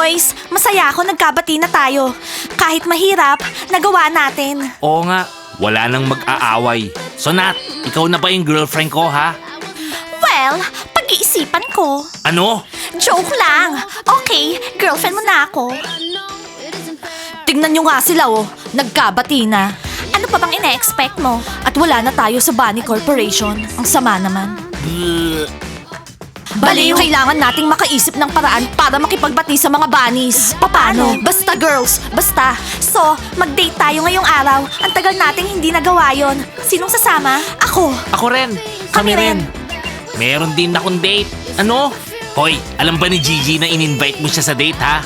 Boys, masaya ako nagkabati na tayo. Kahit mahirap, nagawa natin. Oo nga, wala nang mag-aaway. So Nat, ikaw na ba yung girlfriend ko ha? Well, pag-iisipan ko. Ano? Joke lang. Okay, girlfriend mo na ako. Tingnan nyo nga sila oh, nagkabati na. Ano pa bang ina-expect mo? At wala na tayo sa Bunny Corporation. Ang sama naman. Baliw! Kailangan nating makaisip ng paraan para makipagbati sa mga bunnies. Paano? Basta girls, basta. So, mag-date tayo ngayong araw. Ang tagal nating hindi nagawa yon. Sinong sasama? Ako. Ako rin. Kami rin. Meron din akong date. Ano? Hoy, alam ba ni Gigi na in-invite mo siya sa date ha?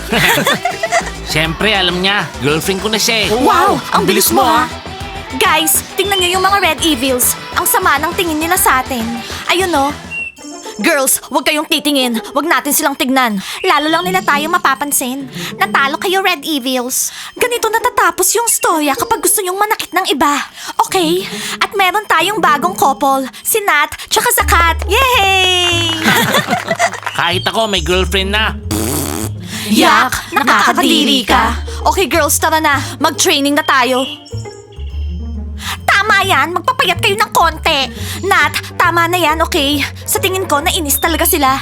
Siyempre, alam niya. Girlfriend ko na siya eh. Wow! Ang bilis mo ha! Guys, tingnan niyo yung mga Red Evils. Ang sama ng tingin nila sa atin. Ayun oh. Girls, huwag kayong titingin. Huwag natin silang tignan. Lalo lang nila tayo mapapansin. Natalo kayo, Red Evils. Ganito natatapos yung storya kapag gusto nyong manakit ng iba. Okay? At meron tayong bagong couple. Si Nat, tsaka Zakat. Yay! Kahit ako, may girlfriend na. Yak! Nakakadiri ka. Okay girls, tara na. Mag-training na tayo. Tama yan, magpapayat kayo ng konti. Nat, tama na yan, okay? Sa tingin ko, nainis talaga sila.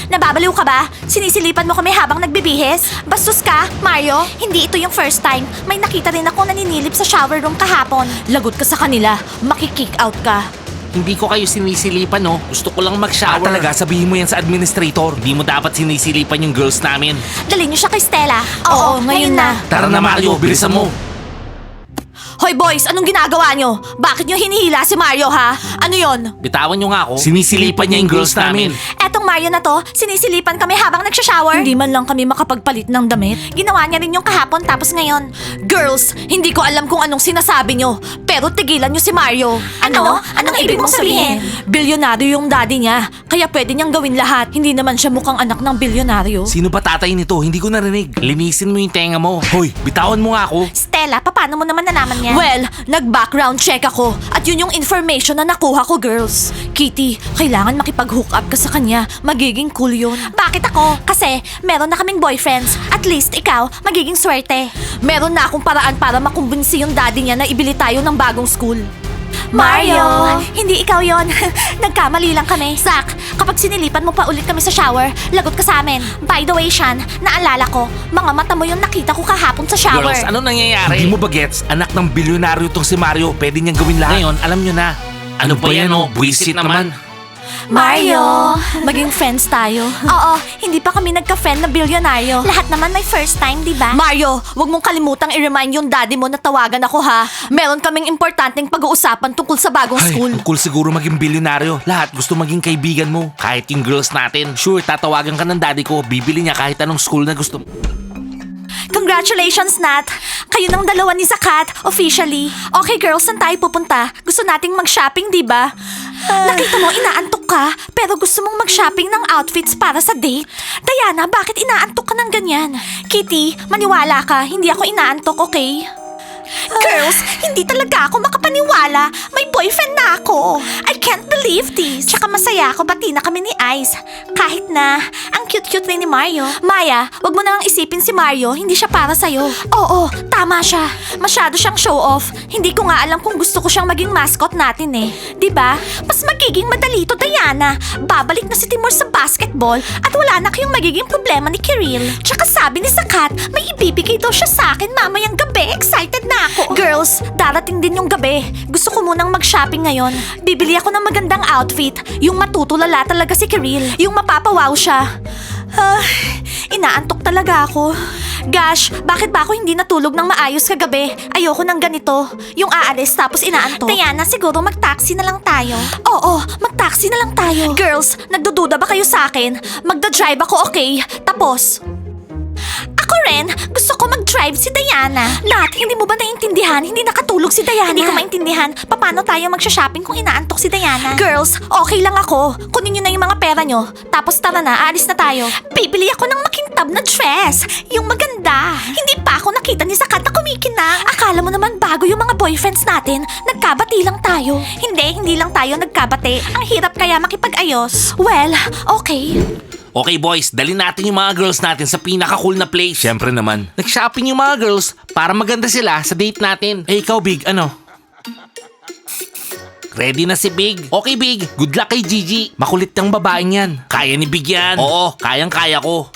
Nababaliw ka ba? Sinisilipan mo kami habang nagbibihis? Bastos ka, Mario? Hindi ito yung first time. May nakita rin ako naninilip sa shower room kahapon. Lagot ka sa kanila, makikick out ka. Hindi ko kayo sinisilipan no. Gusto ko lang mag-shower. Talaga, sabihin mo yan sa administrator. Hindi mo dapat sinisilipan yung girls namin. Dali niyo siya kay Stella. Oo, ngayon na. Tara na Mario, bilisan mo. Hoy boys, anong ginagawa nyo? Bakit nyo hinihila si Mario ha? Ano yon? Bitawan nyo nga ako. Sinisilipan niya yung girls namin. Etong Mario na to, sinisilipan kami habang nagsha-shower. Hindi man lang kami makapagpalit ng damit. Ginawa niya rin yung kahapon tapos ngayon. Girls, hindi ko alam kung anong sinasabi nyo. Pero tigilan nyo si Mario. Ano? Anong ibig mong sabihin? Bilyonaryo yung daddy niya. Kaya pwede niyang gawin lahat. Hindi naman siya mukhang anak ng bilyonaryo. Sino ba tatay nito? Hindi ko narinig. Linisin mo yung tenga mo. Hoy, bitawan mo nga ako. Stella, paano mo naman nalaman yan? Well, nag-background check ako. At yun yung information na nakuha ko, girls. Kitty, kailangan makipag-hook up ka sa kanya. Magiging cool yun. Bakit ako? Kasi meron na kaming boyfriends. At least ikaw, magiging swerte. Meron na akong paraan para makumbinsi yung daddy niya na ibili tayo ng bagong school. Mario! Hindi ikaw yon. Nagkamali lang kami. Zach, kapag sinilipan mo pa ulit kami sa shower, lagot ka sa amin. By the way, Shan, naalala ko, mga mata mo yung nakita ko kahapon sa shower. Girls, ano nangyayari? Hindi mo ba gets? Anak ng bilyonaryo tong si Mario. Pwede niyang gawin lahat. Ngayon, alam nyo na. Ano ba yan oh? Buisit naman. Mario! Maging friends tayo. Oo, hindi pa kami nagka-friend na bilyonaryo. Lahat naman may first time, di ba? Mario, wag mong kalimutang i-remind yung daddy mo na tawagan ako ha. Meron kaming importanteng pag-uusapan tungkol sa bagong Ay, school. tungkol siguro maging bilyonaryo. Lahat gusto maging kaibigan mo. Kahit yung girls natin. Sure, tatawagan ka ng daddy ko. Bibili niya kahit anong school na gusto mo. Congratulations, Nat! Kayo ng dalawa ni Zakat, officially. Okay, girls, saan tayo pupunta? Gusto nating mag-shopping, di ba? Nakita mo, inaantok ka, pero gusto mong mag-shopping ng outfits para sa date? Diana, bakit inaantok ka ng ganyan? Kitty, maniwala ka, hindi ako inaantok, okay? Girls, hindi talaga ako makapaniwala. May boyfriend na ako. I can't believe this. Tsaka masaya ako, bati na kami ni Ice. Kahit na, ang cute-cute rin ni Mario. Maya, wag mo na lang isipin si Mario, hindi siya para sa'yo. Oo, tama siya. Masyado siyang show-off. Hindi ko nga alam kung gusto ko siyang maging mascot natin eh. Diba? Mas magiging madali to, Diana. Babalik na si Timur sa basketball at wala na kayong magiging problema ni Kiril. Tsaka sabi ni Zakat, may ibibigay daw siya sa akin mamayang gabi. Excited na ako. Girls, darating din yung gabi. Gusto ko munang mag-shopping ngayon. Bibili ako ng magandang outfit. Yung matutulala talaga si Kiril. Yung mapapawaw siya. Inaantok talaga ako. Gosh, bakit ba ako hindi natulog ng maayos kagabi? Ayoko ng ganito. Yung aalis tapos inaantok. Diana, siguro mag-taxi na lang tayo. Oo, mag-taxi na lang tayo. Girls, nagdududa ba kayo sa akin? Magda-drive ako, okay? Tapos, ako rin, gusto ko mag-drive si Diana. Nat, hindi mo ba naiintindihan? Hindi nakatulog si Diana. Hindi ko maintindihan. Paano tayo magsha-shopping kung inaantok si Diana? Girls, okay lang ako. Kunin nyo na yung mga pera nyo. Tapos tara na, aalis na tayo. Bibili ako ng makintab na dress. Yung maganda. Hindi pa ako nakita ni Sakat na kumikinang. Akala mo naman bago yung mga boyfriends natin. Nagkabati lang tayo. Hindi lang tayo nagkabati. Ang hirap kaya makipag-ayos. Well, okay. Okay boys, dali natin yung mga girls natin sa pinaka-cool na place. Siyempre naman. Nag-shopping yung mga girls para maganda sila sa date natin. Eh ikaw Big, ano? Ready na si Big? Okay Big, good luck kay Gigi. Makulit ng babaeng yan. Kaya ni Big yan. Oo, kayang-kaya ko.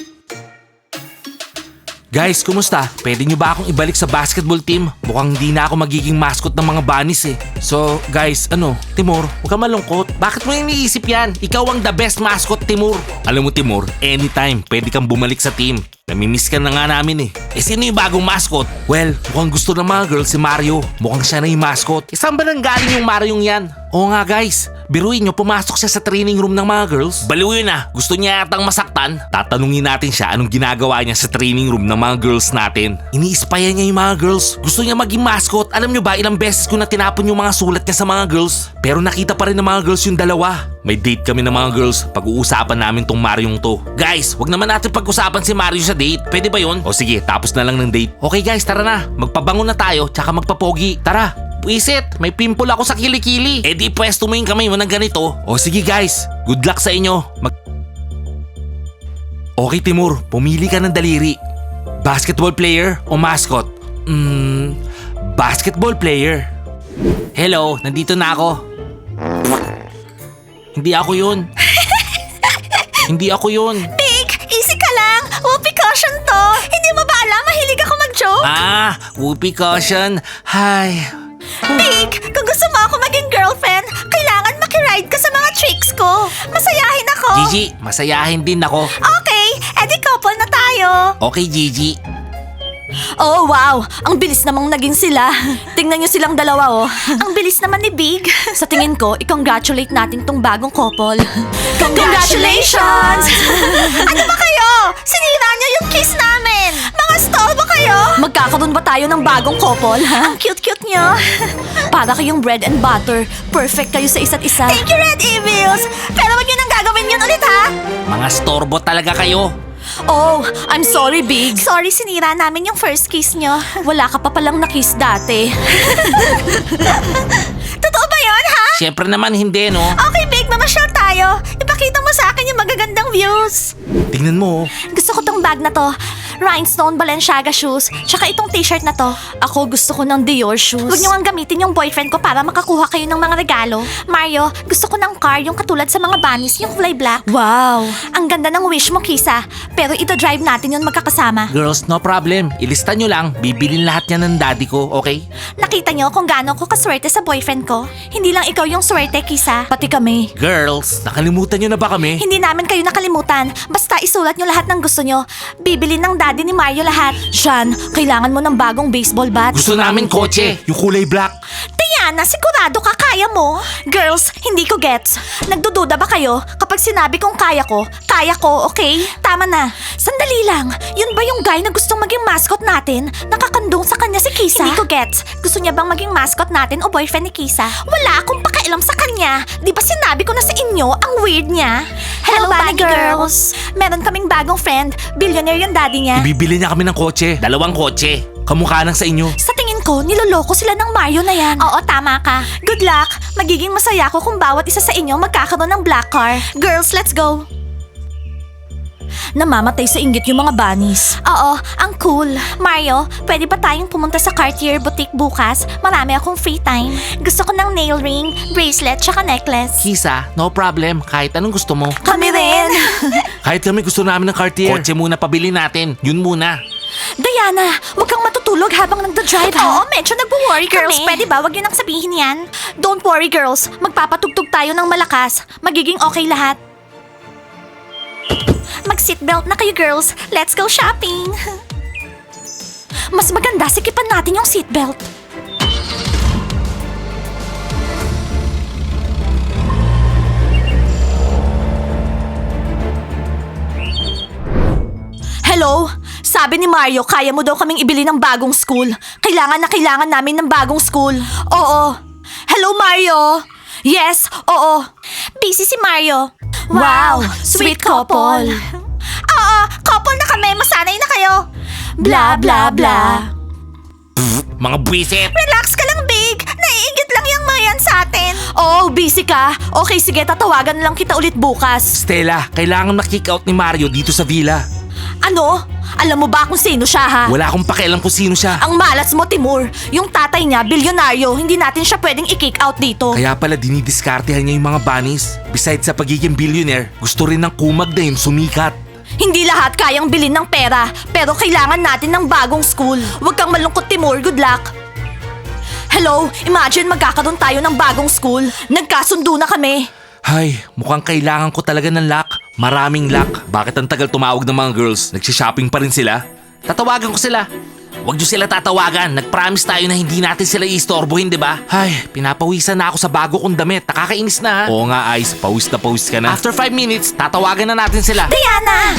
Guys, kumusta? Pwede nyo ba akong ibalik sa basketball team? Mukhang hindi na ako magiging mascot ng mga bunnies eh. So, guys, Timur, huwag ka malungkot. Bakit mo iniisip yan? Ikaw ang the best mascot, Timur. Alam mo Timur, anytime pwede kang bumalik sa team. Namimiss ka na nga namin eh. Eh sino yung bagong mascot? Well, mukhang gusto ng mga girls si Mario. Mukhang siya na yung mascot. Saan ba nanggaling yung Mariong yan? Oo nga guys, biruin nyo pumasok siya sa training room ng mga girls. Baliw yun ah. Gusto niya yatang masaktan. Tatanungin natin siya anong ginagawa niya sa training room ng mga girls natin. Ini-spaya niya yung mga girls. Gusto niya maging mascot. Alam nyo ba ilang beses ko na tinapon yung mga sulat niya sa mga girls? Pero nakita pa rin ng mga girls yung dalawa. May date kami ng mga girls. Pag-uusapan namin tong Mariong to. Guys, wag naman natin pag-usapan si Mario sa date. Pwede ba yun? O sige, tapos na lang ng date. Okay guys, tara na. Magpabango na tayo, tsaka magpapogi. Tara. Puisit, may pimple ako sa kilikili. Eh di pwesto mo yung kamay mo ng ganito. O sige guys, good luck sa inyo. Okay Timur, pumili ka ng daliri. Basketball player o mascot? Basketball player. Hello, nandito na ako. Hindi ako yun. Hindi ako yun. Big, easy ka lang. Whoopee cushion to. Hindi mo ba alam? Mahilig ako mag-joke. Ah, whoopee cushion. Hi. Big, kung gusto mo ako maging girlfriend, kailangan makiride ka sa mga tricks ko. Masayahin ako. Gigi, masayahin din ako. Okay, edi couple na tayo. Okay, Gigi. Oh, wow! Ang bilis namang naging sila. Tingnan niyo silang dalawa, oh. Ang bilis naman ni Big. Sa tingin ko, i-congratulate natin tong bagong couple. Congratulations! Ano ba kayo? Sinira niyo yung kiss namin! Mga storbo kayo! Magkakaroon ba tayo ng bagong couple, ha? Ang cute-cute niyo. Para kayong bread and butter. Perfect kayo sa isa't isa. Thank you, Red Evils! Pero wag niyo nang gagawin yun ulit, ha? Mga storbo talaga kayo. Oh, I'm sorry, Big. Sorry, sinira namin yung first kiss nyo. Wala ka pa palang na-kiss dati. Totoo ba yun, ha? Siyempre naman hindi, no? Okay, Big, mamasyal tayo. Ipakita mo sa akin yung magagandang views. Tingnan mo. Gusto ko tong bag na to. Rhinestone Balenciaga shoes. Tsaka itong t-shirt na to. Ako gusto ko ng Dior shoes. Huwag niyo ang gamitin yung boyfriend ko para makakuha kayo ng mga regalo. Mario, gusto ko ng car yung katulad sa mga bunnies, yung kulay black. Wow! Ang ganda ng wish mo, Kisa. Pero ito-drive natin yun magkakasama. Girls, no problem. Ilista nyo lang. Bibilin lahat yan ng daddy ko, okay? Nakita niyo kung gaano ko kaswerte sa boyfriend ko? Hindi lang ikaw yung swerte, Kisa. Pati kami. Girls, Nakalimutan nyo na ba kami? Hindi namin kayo nakalimutan. Basta isulat nyo lahat ng gusto nyo. Bibili ng daddy ni Mario lahat. Sean, kailangan mo ng bagong baseball bat. gusto namin kotse. Yung kulay black. Diana, sigurado ka kaya mo? Girls, hindi ko gets. Nagdududa ba kayo kapag sinabi kong kaya ko, okay? Tama na. Sandali lang. Yun ba yung guy na gustong maging mascot natin? Nakakandong sa kanya si Kisa? Hindi ko gets. Gusto niya bang maging mascot natin o boyfriend ni Kisa? Wala akong pakialam sa kanya. Di ba sinabi ko na sa inyo ang weird niya? Hello, Bunny Girls. Meron kaming bagong friend. Billionaire yung daddy niya. Ibibili niya kami ng kotse. 2 kotse. Kamukha lang sa inyo. Sa tingin ko, niloloko sila ng Mario na yan. Oo, tama ka. Good luck! Magiging masaya ako kung bawat isa sa inyo magkakaroon ng black car. Girls, let's go! Namamatay sa inggit yung mga bunnies. Oo, ang cool. Mario, pwede ba tayong pumunta sa Cartier Boutique bukas? Marami akong free time. Gusto ko ng nail ring, bracelet, tsaka necklace. Kisa, no problem. Kahit anong gusto mo. Kami rin! Kahit kami gusto namin ng Cartier. Kotse muna pabili natin. Yun muna. Diana, huwag kang matutulog habang nagda-drive, ha? Oo, medyo nagwo-worry girls, pwede ba? Huwag yun ang sabihin yan. Don't worry, girls. Magpapatugtog tayo ng malakas. Magiging okay lahat. Mag-seatbelt na kayo, girls. Let's go shopping. Mas maganda, sikipan natin yung seatbelt. Hello? Sabi ni Mario, kaya mo daw kaming ibili ng bagong school. Kailangan na kailangan namin ng bagong school. Oo. Hello, Mario? Yes, oo. Busy si Mario. Wow, sweet couple. Oo, couple na kami. Masanay na kayo. Bla, bla, bla. Mga buwisit! Relax ka lang, Big. Naiingit lang yung mga yan sa atin. Oh, busy ka? Okay, sige, tatawagan lang kita ulit bukas. Stella, kailangan na-kick out ni Mario dito sa villa. Ano? Alam mo ba kung sino siya, ha? Wala akong pakialam kung sino siya. Ang malas mo, Timur. Yung tatay niya, bilyonaryo. Hindi natin siya pwedeng i-kick out dito. Kaya pala dinidiskartehan niya yung mga bunnies. Besides sa pagiging billionaire, gusto rin ng kumag na yun sumikat. Hindi lahat kayang bilhin ng pera, pero kailangan natin ng bagong school. Huwag kang malungkot, Timur. Good luck. Hello, imagine magkakaroon tayo ng bagong school. Nagkasundo na kami. Ay, mukhang kailangan ko talaga ng luck. Maraming luck. Bakit ang tagal tumawag ng mga girls? Nagsishopping pa rin sila? Tatawagan ko sila. Huwag niyo sila tatawagan. Nag-promise tayo na hindi natin sila iistorbohin, di ba? Ay, pinapawisan na ako sa bago kong damit. Nakakainis na ha. Oo nga, Ice. Pawis na pawis ka na. After 5 minutes, tatawagan na natin sila. Diana!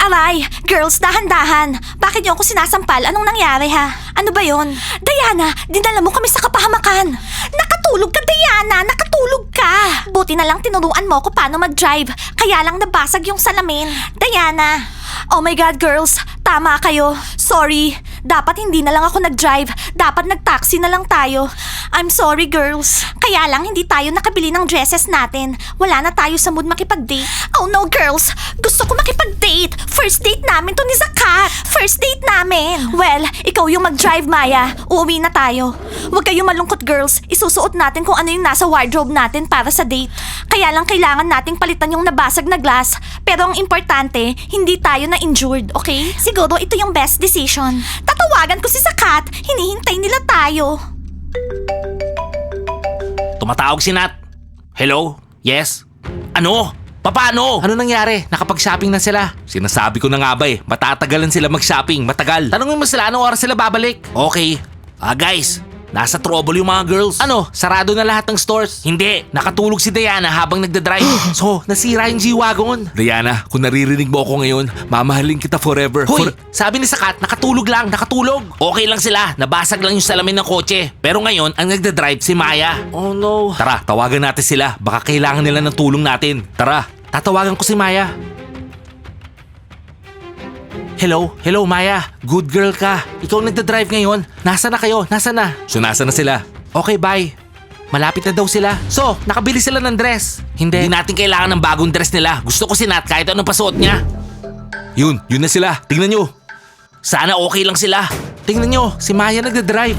Aray, girls, dahan-dahan. Bakit niyo ako sinasampal? Anong nangyari, ha? Ano ba yon? Diana, dinala mo kami sa kapahamakan. Nakatulog ka, Diana! Nakatulog ka! Buti na lang tinuruan mo ko paano mag-drive. Kaya lang nabasag yung salamin. Diana! Oh my God, girls. Tama kayo. Sorry. Dapat hindi na lang ako nag-drive. Dapat nag-taxi na lang tayo. I'm sorry, girls. Kaya lang hindi tayo nakabili ng dresses natin. Wala na tayo sa mood makipag-date. Oh no, girls. Gusto ko makipag-date. First date namin to ni Zakat. First date namin. Well, ikaw yung mag-drive, Maya. Uuwi na tayo. Huwag kayong malungkot, girls. Isusuot natin kung ano yung nasa wardrobe natin para sa date. Kaya lang kailangan nating palitan yung nabasag na glass. Pero ang importante, hindi tayo na injured, okay? Siguro ito yung best decision. Tatawagan ko si Zakat. Hinihintay nila tayo. Tumatawag si Nat. Hello? Yes? Ano? Paano? Ano nangyari? Nakapag-shopping na sila. Sinasabi ko na nga ba matatagalan sila mag-shopping. Matagal. Tanungin mo sila anong oras sila babalik. Okay. Guys, nasa trouble yung mga girls. Ano? Sarado na lahat ng stores? Hindi. Nakatulog si Diana habang nagdadrive. So, nasira yung G-Wagon. Diana, kung naririnig mo ako ngayon, mamahalin kita forever. Hoy! Sabi ni Sakat, nakatulog lang. Nakatulog. Okay lang sila. Nabasag lang yung salamin ng kotse. Pero ngayon, ang nagdadrive si Maya. Oh no. Tara, tawagan natin sila. Baka kailangan nila ng tulong natin. Tara, tatawagan ko si Maya. Hello? Hello, Maya. Good girl ka. Ikaw nagdadrive ngayon. Nasa na kayo? Nasa na? So, nasa na sila? Okay, bye. Malapit na daw sila. So, nakabili sila ng dress. Hindi natin kailangan ng bagong dress nila. Gusto ko si Nat kahit anong pasuot niya. Yun na sila. Tingnan nyo. Sana okay lang sila. Tingnan nyo, si Maya nagdadrive.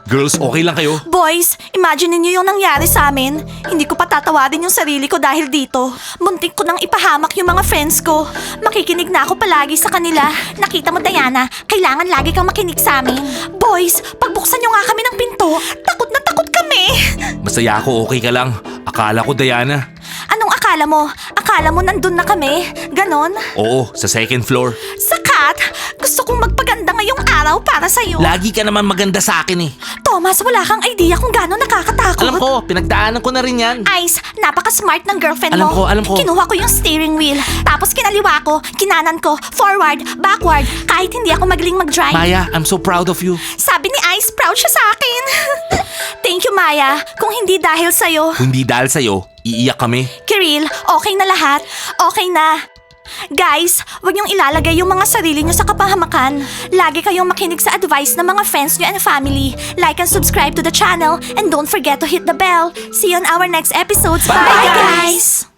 Girls, okay lang kayo? Boys, imagine niyo yung nangyari sa amin. Hindi ko pa tatawarin yung sarili ko dahil dito. Muntik ko nang ipahamak yung mga friends ko. Makikinig na ako palagi sa kanila. Nakita mo, Diana, kailangan lagi kang makinig sa amin. Boys, pagbuksan nyo nga kami ng pinto. Takot na takot kami. Masaya ako, okay ka lang. Akala ko, Diana. Anong akala mo? Akala mo nandun na kami? Ganon? Oo, sa second floor. Sakat, gusto kong magpaganda ngayong araw para sa'yo. Lagi ka naman maganda sa akin eh. Thomas, wala kang idea kung gano'n nakakatakot. Alam ko, pinagdaanan ko na rin yan. Ice, napaka-smart ng girlfriend Alam mo. ko. Kinuha ko yung steering wheel. Tapos kinaliwa ko, kinanan ko, forward, backward, kahit hindi ako magaling mag-drive. Maya, I'm so proud of you. Sabi ni Ice, proud siya sa akin. Thank you, Maya. Kung hindi dahil sa'yo. Kung hindi dahil sa'yo, iiyak kami. Kiril, okay na lahat. Okay na. Guys, huwag niyong ilalagay yung mga sarili niyo sa kapahamakan. Lagi kayong makinig sa advice ng mga friends niyo and family. Like and subscribe to the channel and don't forget to hit the bell. See you on our next episodes. Bye, Bye guys!